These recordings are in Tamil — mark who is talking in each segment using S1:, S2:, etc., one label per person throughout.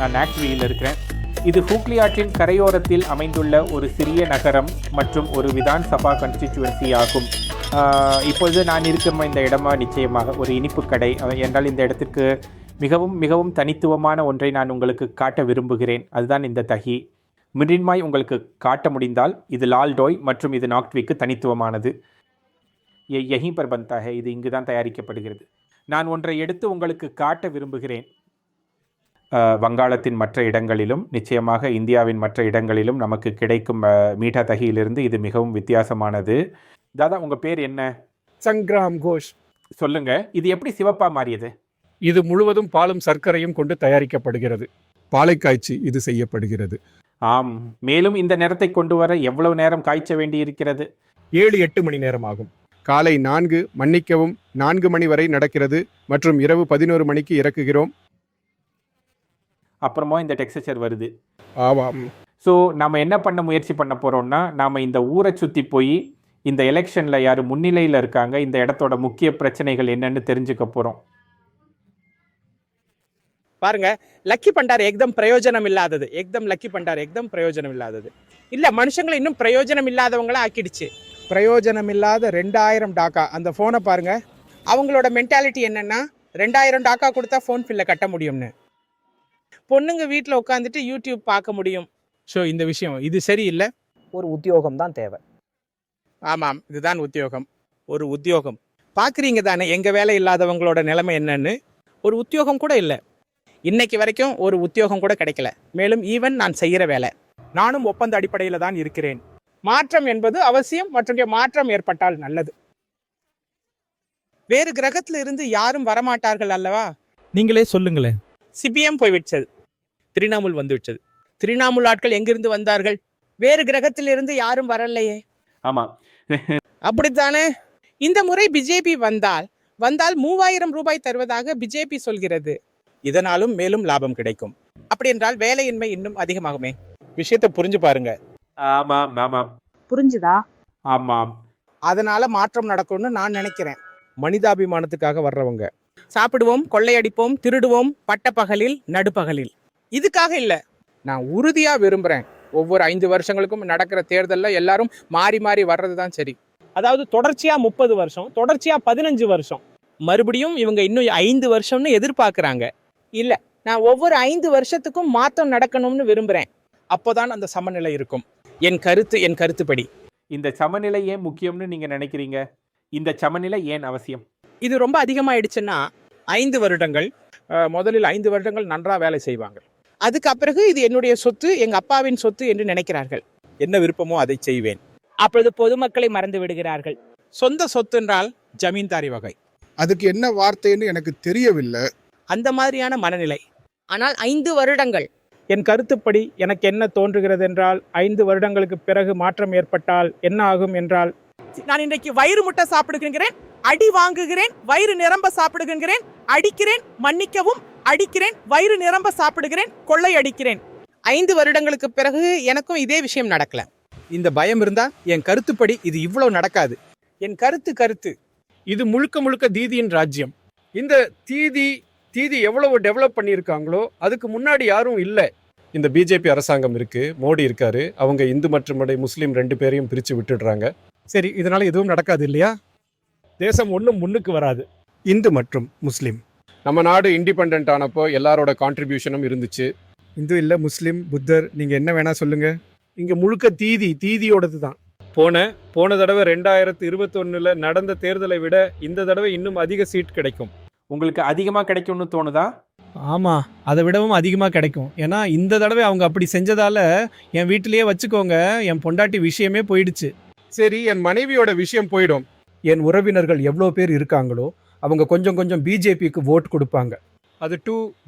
S1: நான் நாக்வியில் இருக்கிறேன். இது ஹூக்ளி ஆற்றின் கரையோரத்தில் அமைந்துள்ள ஒரு சிறிய நகரம் மற்றும் ஒரு விதான்சபா கன்ஸ்டிச்சுவன்சி ஆகும். இப்பொழுது நான் இருக்கும் இந்த இடமா நிச்சயமாக ஒரு இனிப்பு கடை என்றால் இந்த இடத்திற்கு மிகவும் மிகவும் தனித்துவமான ஒன்றை நான் உங்களுக்கு காட்ட விரும்புகிறேன். அதுதான் இந்த தஹி. மிரின்மாய் உங்களுக்கு காட்ட முடிந்தால் இது லால் டோய் மற்றும் இது நாக்ட்விக்கு தனித்துவமானது. யஹீ பர் பன்தா ஹை, இது இங்கு தான் தயாரிக்கப்படுகிறது. நான் ஒன்றை எடுத்து உங்களுக்கு காட்ட விரும்புகிறேன். வங்காளத்தின் மற்ற இடங்களிலும் நிச்சயமாக இந்தியாவின் மற்ற இடங்களிலும் நமக்கு கிடைக்கும் மீட்டா தஹியிலிருந்து இது மிகவும் வித்தியாசமானது. தாதா, உங்கள் பேர் என்ன?
S2: சங்கிராம் கோஷ்.
S1: சொல்லுங்க, இது எப்படி சிவப்பா மாறியது?
S2: இது முழுவதும் பாலும் சர்க்கரையும் கொண்டு தயாரிக்கப்படுகிறது. பாலை காய்ச்சி இது செய்யப்படுகிறது.
S1: ஆம், மேலும் இந்த நேரத்தை கொண்டு வர எவ்வளவு நேரம் காய்ச்ச வேண்டி இருக்கிறது?
S2: 7-8 மணி நேரம் ஆகும். காலை 4 மணி வரை நடக்கிறது மற்றும் இரவு 11 மணிக்கு இறக்குகிறோம்.
S1: அப்புறமா இந்த டெக்ஸ்சர் வருது.
S2: ஆமாம்.
S1: ஸோ நம்ம என்ன பண்ண முயற்சி பண்ண போகிறோம்னா, நாம் இந்த ஊரை சுற்றி போய் இந்த எலெக்ஷனில் யார் முன்னிலையில் இருக்காங்க, இந்த இடத்தோட முக்கிய பிரச்சனைகள் என்னன்னு தெரிஞ்சுக்க போகிறோம்.
S3: பாருங்க, லக்கி பண்டார் ஏக்தம் பிரயோஜனம் இல்லாதது. லக்கி பண்டார் ஏக்தம் பிரயோஜனம் இல்லாதது. இல்லை, மனுஷங்களை இன்னும் பிரயோஜனம் இல்லாதவங்கள ஆக்கிடுச்சு. பிரயோஜனம் இல்லாத 2000 டாக்கா. அந்த ஃபோனை பாருங்க. அவங்களோட மென்டாலிட்டி என்னன்னா, 2000 டாக்கா கொடுத்தா ஃபோன் பில்லை கட்ட முடியும்னு. பொண்ணுங்க வீட்டில் உட்காந்துட்டு யூடியூப் பார்க்க முடியும். ஸோ இந்த விஷயம் இது சரியில்லை.
S4: ஒரு உத்தியோகம் தான் தேவை.
S3: ஆமாம், இதுதான் உத்தியோகம். ஒரு உத்தியோகம் பார்க்குறீங்க தானே, எங்கள் வேலை இல்லாதவங்களோட நிலைமை என்னன்னு. ஒரு உத்தியோகம் கூட இல்லை. இன்னைக்கு வரைக்கும் ஒரு உத்தியோகம் கூட கிடைக்கல. மேலும் ஈவன் நான் செய்கிற வேலை, நானும் ஒப்பந்த அடிப்படையில் தான் இருக்கிறேன். மாற்றம் என்பது அவசியம். மற்றும் மாற்றம் ஏற்பட்டால் நல்லது. வேறு கிரகத்தில் இருந்து யாரும் வரமாட்டார்கள் அல்லவா?
S5: நீங்களே சொல்லுங்களேன்.
S3: சிபிஎம் போய்விட்டது, திரிணாமுல் வந்து விட்டது. திரிணாமுல் ஆட்கள் எங்கிருந்து வந்தார்கள்? வேறு கிரகத்தில் இருந்து யாரும் வரலையே.
S1: ஆமாம்,
S3: அப்படித்தானே. இந்த முறை பிஜேபி வந்தால் 3000 ரூபாய் தருவதாக பிஜேபி சொல்கிறது. இதனாலும் மேலும் லாபம் கிடைக்கும். அப்படி என்றால் வேலையின்மை இன்னும் அதிகமாகுமே. விஷயத்தை புரிஞ்சு பாருங்க.
S1: ஆமாம் ஆமாம்,
S4: புரிஞ்சுதா?
S1: ஆமாம்.
S3: அதனால மாற்றம் நடக்கும்னு நான் நினைக்கிறேன். மனிதாபிமானத்துக்காக வர்றவங்க. சாப்பிடுவோம், கொள்ளையடிப்போம், திருடுவோம், பட்டப்பகலில் நடுப்பகலில். இதுக்காக இல்லை, நான் உறுதியா விரும்புறேன். ஒவ்வொரு 5 வருஷங்களுக்கும் நடக்கிற தேர்தலில் எல்லாரும் மாறி மாறி வர்றது தான் சரி. அதாவது தொடர்ச்சியா 30 வருஷம், தொடர்ச்சியா 15 வருஷம், மறுபடியும் இவங்க இன்னும் 5 வருஷம்னு எதிர்பார்க்குறாங்க. இல்லை, நான் ஒவ்வொரு 5 வருஷத்துக்கும் மாற்றம் நடக்கணும்னு விரும்புகிறேன். அப்போதான் அந்த சமநிலை இருக்கும். என் கருத்துப்படி.
S1: இந்த சமநிலை ஏன் முக்கியம்னு நீங்கள் நினைக்கிறீங்க? இந்த சமநிலை ஏன் அவசியம்?
S3: இது ரொம்ப அதிகமாகிடுச்சுன்னா 5 வருடங்கள், முதலில் 5 வருடங்கள் நன்றாக வேலை செய்வாங்க. அதுக்கு பிறகு இது என்னுடைய சொத்து, எங்கள் அப்பாவின் சொத்து என்று நினைக்கிறார்கள். என்ன விருப்பமோ அதை செய்வேன். அப்பொழுது பொதுமக்களை மறந்து விடுகிறார்கள். சொந்த சொத்து என்றால் ஜமீன்தாரி வகை.
S2: அதுக்கு என்ன வார்த்தைன்னு எனக்கு தெரியவில்லை.
S3: அந்த மாதிரியான மனநிலை.
S4: ஆனால் 5 வருடங்கள்.
S3: என் கருத்துப்படி எனக்கு என்ன தோன்றுகிறது என்றால், 5 வருடங்களுக்கு பிறகு மாற்றம் ஏற்பட்டால் என்ன ஆகும் என்றால், நான் இன்றைக்கு வயிறு முட்டை சாப்பிடுகிறேன், அடி வாங்குகிறேன், வயிறு நிரம்ப சாப்பிடுகிறேன், அடிக்கிறேன், மன்னிக்கவும், அடிக்கிறேன், வயிறு நிரம்ப சாப்பிடுகிறேன், கொள்ளை அடிக்கிறேன். 5 வருடங்களுக்கு பிறகு எனக்கும் இதே விஷயம் நடக்கல. இந்த பயம் இருந்தா என் கருத்துப்படி இது இவ்வளவு நடக்காது. என் கருத்து
S2: இது முழுக்க தீதியின் ராஜ்யம். இந்த தீதி எவ்வளவு டெவலப் பண்ணியிருக்காங்களோ அதுக்கு முன்னாடி யாரும் இல்லை. இந்த பிஜேபி அரசாங்கம் இருக்கு, மோடி இருக்காரு, அவங்க இந்து மற்றும் முஸ்லீம் 2 பேரையும் பிரித்து விட்டுடுறாங்க. சரி, இதனால எதுவும் நடக்காது இல்லையா? தேசம் ஒன்றும் முன்னுக்கு வராது. இந்து மற்றும் முஸ்லீம். நம்ம நாடு இண்டிபெண்ட் ஆனப்போ எல்லாரோட கான்ட்ரிபியூஷனும் இருந்துச்சு. இந்து இல்லை, முஸ்லீம், புத்தர், நீங்கள் என்ன வேணா சொல்லுங்க. இங்கே முழுக்க தீதியோடது தான். போன தடவை 2021 நடந்த தேர்தலை விட இந்த தடவை இன்னும் அதிக சீட் கிடைக்கும்.
S1: உங்களுக்கு அதிகமாக கிடைக்கும்னு தோணுதா?
S5: ஆமாம், அதை விடவும் அதிகமாக கிடைக்கும். ஏன்னா இந்த தடவை அவங்க அப்படி செஞ்சதால என் வீட்டிலேயே வச்சுக்கோங்க, என் பொண்டாட்டி விஷயமே போயிடுச்சு.
S2: சரி, என் மனைவியோட விஷயம் போயிடும். என் உறவினர்கள் எவ்வளோ பேர் இருக்காங்களோ அவங்க கொஞ்சம் பிஜேபிக்கு ஓட் கொடுப்பாங்க. அது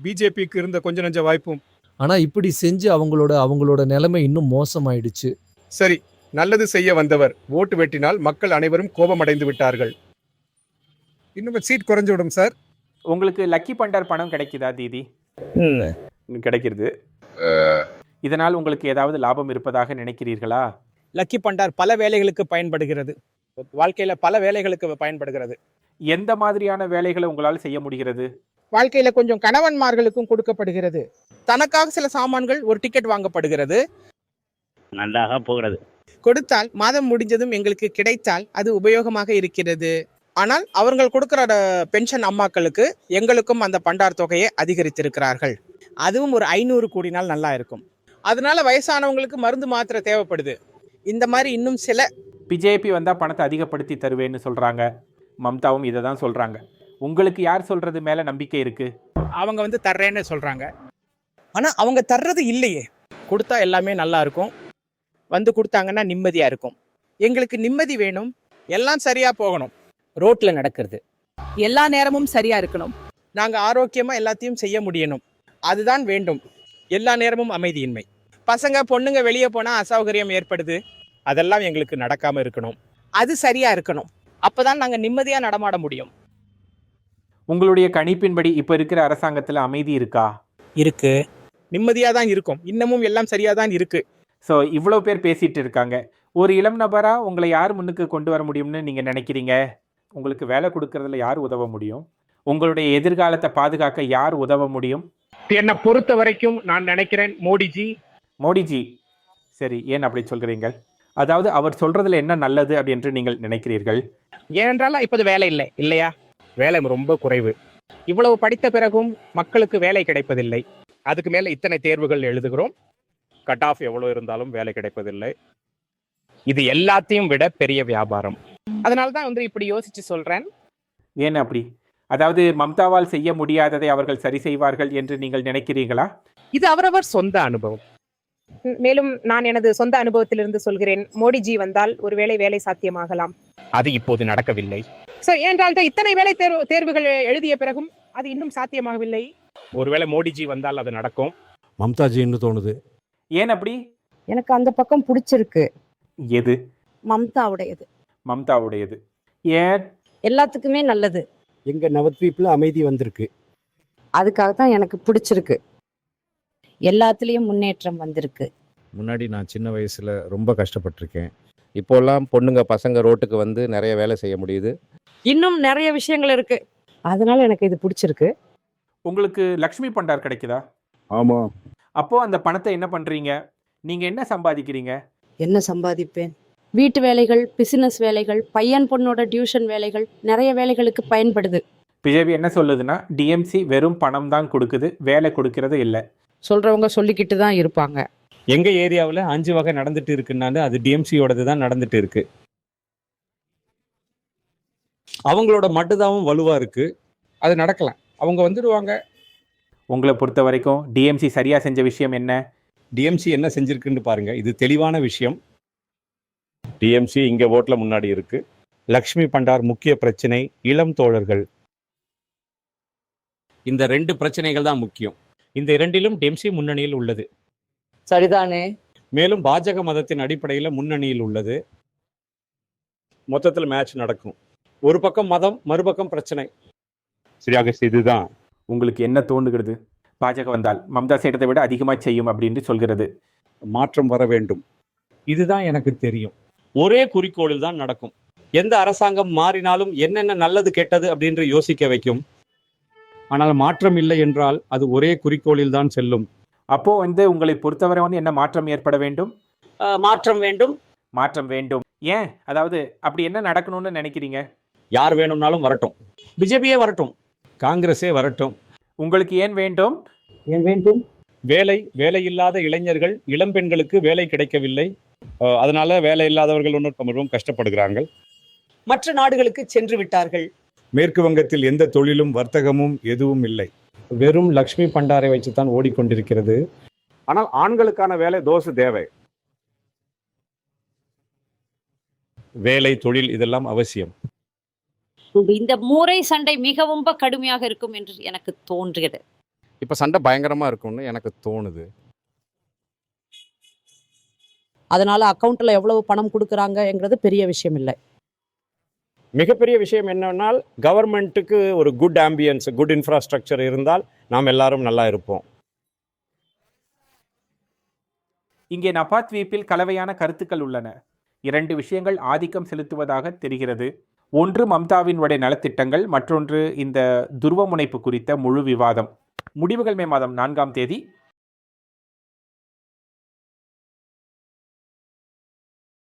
S2: பிஜேபிக்கு இருந்த கொஞ்சம் நஞ்ச வாய்ப்பும்.
S6: ஆனால் இப்படி செஞ்சு அவங்களோட நிலைமை இன்னும் மோசமாயிடுச்சு.
S2: சரி, நல்லது செய்ய வந்தவர் ஓட்டு வெட்டினால் மக்கள் அனைவரும் கோபமடைந்து விட்டார்கள். இன்னும் சீட் குறைஞ்சு விடும் சார்.
S1: உங்களுக்கு லக்கி பண்டார் பணம் கிடைக்குதா தீதி? கிடைக்கிறது. இதனால் உங்களுக்கு ஏதாவது லாபம் இருப்பதாக நினைக்கிறீர்களா?
S3: லக்கி பண்டார் பல வேலைகளுக்கு பயன்படுகிறது. வாழ்க்கையில் பல வேலைகளுக்கு பயன்படுகிறது.
S1: எந்த மாதிரியான வேலைகளை உங்களால் செய்ய முடிகிறது?
S3: வாழ்க்கையில கொஞ்சம் கணவன்மார்களுக்கும் கொடுக்கப்படுகிறது. தனக்காக சில சாமான்கள் ஒரு டிக்கெட் வாங்கப்படுகிறது.
S7: நன்றாக போகிறது.
S3: கொடுத்தால் மாதம் முடிஞ்சதும் எங்களுக்கு கிடைத்தால் அது உபயோகமாக இருக்கிறது. ஆனால் அவர்கள் கொடுக்கிற பென்ஷன் அம்மாக்களுக்கு எங்களுக்கும் அந்த பண்டார் தொகையை அதிகரித்திருக்கிறார்கள். அதுவும் ஒரு 500 கூடினால் நல்லா இருக்கும். அதனால வயசானவங்களுக்கு மருந்து மாத்திரை தேவைப்படுது. இந்த மாதிரி இன்னும் சில
S1: பிஜேபி வந்தால் பணத்தை அதிகப்படுத்தி தருவேன்னு சொல்கிறாங்க. மம்தாவும் இதை தான் சொல்கிறாங்க. உங்களுக்கு யார் சொல்கிறது மேலே நம்பிக்கை இருக்குது?
S3: அவங்க தர்றேன்னு சொல்றாங்க. ஆனா அவங்க தர்றது இல்லையே. கொடுத்தா எல்லாமே நல்லா இருக்கும். கொடுத்தாங்கன்னா நிம்மதியா இருக்கும். எங்களுக்கு நிம்மதி வேணும். எல்லாம் சரியா போகணும்.
S4: ரோட்ல நடக்கிறது
S8: எல்லா நேரமும் சரியா இருக்கணும்.
S3: நாங்க ஆரோக்கியமா எல்லாத்தையும் செய்ய முடியணும். அதுதான் வேண்டும். எல்லா நேரமும் அமைதியின்மை. பசங்க பொண்ணுங்க வெளியே போனா அசௌகரியம் ஏற்படுது. அதெல்லாம் எங்களுக்கு நடக்காம இருக்கணும். அது சரியா இருக்கணும். அப்பதான் நாங்க நிம்மதியா நடமாட முடியும்.
S1: உங்களுடைய கணிப்பின்படி இப்போ இருக்கிற அரசாங்கத்தில் அமைதி இருக்கா?
S3: இருக்கு. நிம்மதியா தான் இருக்கும். இன்னமும் எல்லாம் சரியா தான் இருக்கு.
S1: ஸோ இவ்வளோ பேர் பேசிகிட்டு இருக்காங்க. ஒரு இளம் நபராக உங்களை யார் முன்னுக்கு கொண்டு வர முடியும்னு நீங்கள் நினைக்கிறீங்க? உங்களுக்கு வேலை கொடுக்கறதுல யார் உதவ முடியும்? உங்களுடைய எதிர்காலத்தை பாதுகாக்க யார் உதவ முடியும்?
S3: என்னை பொறுத்த வரைக்கும் நான் நினைக்கிறேன்
S1: மோடிஜி. சரி, ஏன் அப்படி சொல்கிறீங்க? அதாவது அவர் சொல்கிறதுல என்ன நல்லது அப்படி என்று நீங்கள் நினைக்கிறீர்கள்?
S3: ஏனென்றால் இப்போது வேலை இல்லை இல்லையா? வேலை ரொம்ப குறைவு. இவ்வளவு படித்த பிறகும் மக்களுக்கு வேலை கிடைப்பதில்லை. அதுக்கு மேல இத்தனை தேர்வுகள் எழுதுகிறோம். கட் ஆஃப் எவ்வளவு இருந்தாலும் வேலை கிடைப்பதில்லை. இது எல்லாத்தையும் விட பெரிய வியாபாரம். அதனால தான் இப்படி யோசிச்சு சொல்றேன்.
S1: ஏன் அப்படி? அதாவது மம்தாவால் செய்ய முடியாததை அவர்கள் சரி செய்வார்கள் என்று நீங்கள் நினைக்கிறீங்களா?
S3: இது அவரவர் சொந்த அனுபவம்.
S8: மேலும் நான் எனது சொந்த அனுபவத்திலிருந்து சொல்கிறேன், மோடிஜி வந்தால் ஒருவேளை வேலை சாத்தியமாகலாம்.
S3: அது இப்போது நடக்கவில்லை. ஏனென்றால் இத்தனை வேலை தேர்வுகள் எழுதிய பிறகும் அது இன்னும் சாத்தியமாகவில்லை. ஒருவேளை மோடிஜி வந்தால் அது நடக்கும்.
S2: மம்தாஜின்னு தோணுது.
S1: ஏன் அப்படி?
S4: எனக்கு அந்த பக்கம் பிடிச்சிருக்கு.
S1: எது?
S4: மம்தாவுடையது.
S1: மம்தாவுடையது ஏன்?
S4: எல்லாத்துக்குமே நல்லது.
S2: எங்க நவத்வீப்ல அமைதி வந்திருக்கு.
S4: அதுக்காக தான் எனக்கு பிடிச்சிருக்கு. எல்லாத்துலேயும் முன்னேற்றம் வந்திருக்கு.
S9: முன்னாடி நான் சின்ன வயசில் ரொம்ப கஷ்டப்பட்டிருக்கேன். இப்போல்லாம் பொண்ணுங்க பசங்க ரோட்டுக்கு வந்து நிறைய வேலை செய்ய முடியுது.
S4: இன்னும் நிறைய விஷயங்கள் இருக்கு. அதனால எனக்கு இது பிடிச்சிருக்கு.
S1: உங்களுக்கு லக்ஷ்மி பண்டார் கிடைக்குதா?
S2: ஆமாம்.
S1: அப்போ அந்த பணத்தை என்ன பண்றீங்க? நீங்க என்ன சம்பாதிக்கிறீங்க?
S4: என்ன சம்பாதிப்பேன்? வீட்டு வேலைகள், பிசினஸ் வேலைகள், பையன் பொண்ணோட டியூஷன் வேலைகள், நிறைய வேலைகளுக்கு பயன்படுது.
S1: பிஜேபி என்ன சொல்லுதுன்னா, டிஎம்சி வெறும் பணம் தான் கொடுக்குது, வேலை கொடுக்கறது இல்லை.
S3: சொல்றவங்க சொல்லிக்கிட்டு தான் இருப்பாங்க.
S10: எங்க ஏரியாவில் 5 வகை நடந்துட்டு இருக்குன்னாலும் அது டிஎம்சியோடது தான் நடந்துட்டு இருக்கு. அவங்களோட மட்டும்தான் வலுவா இருக்கு.
S3: அது நடக்கலாம். அவங்க வந்துடுவாங்க.
S1: உங்களை பொறுத்த வரைக்கும் டிஎம்சி சரியா செஞ்ச விஷயம் என்ன?
S10: டிஎம்சி என்ன செஞ்சிருக்குன்னு பாருங்க. இது தெளிவான விஷயம். டிஎம்சி இங்க ஓட்ல முன்னாடி இருக்கு. லக்ஷ்மி பண்டார் முக்கிய பிரச்சனை, இளம் தோழர்கள். இந்த 2 பிரச்சனைகள் தான் முக்கியம். இந்த 2லும் டிஎம்சி முன்னணியில் உள்ளது.
S4: சரிதானே?
S10: மேலும் பாஜக மதத்தின் அடிப்படையில் முன்னணியில் உள்ளது. மொத்தத்தில் மேட்ச் நடக்கும். ஒரு பக்கம் மதம், மறுபக்கம் பிரச்சனை. சரியாக இதுதான்.
S1: உங்களுக்கு என்ன தோன்றுகிறது? பாஜக வந்தால் மம்தா செய்யறதை விட அதிகமாக செய்யும் அப்படின்னு சொல்கிறது.
S10: மாற்றம் வர வேண்டும். இதுதான் எனக்கு தெரியும். ஒரே குறிக்கோளில் தான் நடக்கும். எந்த அரசாங்கம் மாறினாலும் என்னென்ன நல்லது கெட்டது அப்படின்னு யோசிக்க வைக்கும். ஆனால் மாற்றம் இல்லை என்றால் அது ஒரே குறிக்கோளில் தான் செல்லும்.
S1: அப்போ உங்களை பொறுத்தவரை என்ன மாற்றம் ஏற்பட வேண்டும்?
S4: மாற்றம் வேண்டும்.
S1: மாற்றம் வேண்டும். ஏன்? அதாவது அப்படி என்ன நடக்கணும்னு நினைக்கிறீங்க?
S10: யார் வேணும்னாலும் வரட்டும். பிஜேபியே வரட்டும், காங்கிரஸே வரட்டும்.
S1: உங்களுக்கு ஏன் வேண்டும்?
S4: ஏன் வேண்டும்?
S10: வேலை இல்லாத இளைஞர்கள், இளம் பெண்களுக்கு வேலை கிடைக்கவில்லை. அதனால வேலை இல்லாதவர்கள் மிகவும் கஷ்டப்படுகிறார்கள்.
S8: மற்ற நாடுகளுக்கு சென்று விட்டார்கள்.
S10: மேற்கு வங்கத்தில் எந்த தொழிலும் வர்த்தகமும் எதுவும் இல்லை. வெறும் லக்ஷ்மி பண்டாரை வச்சுதான் ஓடிக்கொண்டிருக்கிறது. ஆனால் ஆண்களுக்கான வேலை தோசை தேவை. வேலை, தொழில் இதெல்லாம் அவசியம்.
S11: இந்த முறை சண்டை மிகவும் கடுமையாக இருக்கும் என்று எனக்கு தோன்றுகிறது.
S9: இப்போ சண்டை பயங்கரமாக இருக்கும்னு எனக்கு தோணுது.
S4: அதனால அக்கௌண்ட்ல எவ்வளவு பணம் கொடுக்குறாங்கங்கிறது பெரிய விஷயம் இல்லை.
S10: மிகப்பெரிய விஷயம் என்னன்னா, கவர்மெண்ட்டுக்கு ஒரு குட் ஆம்பியன்ஸ், குட் இன்ஃப்ராஸ்ட்ரக்சர் இருந்தால் நாம் எல்லாரும் நல்லா இருப்போம்.
S1: இங்கே நபாத்வீப்பில் கலவையான கருத்துக்கள் உள்ளன. 2 விஷயங்கள் ஆதிக்கம் செலுத்துவதாக தெரிகிறது. ஒன்று மம்தாவினுடைய நலத்திட்டங்கள், மற்றொன்று இந்த துருவமுனைப்பு குறித்த முழு விவாதம். முடிவுகள் மே மாதம் 4ஆம் தேதி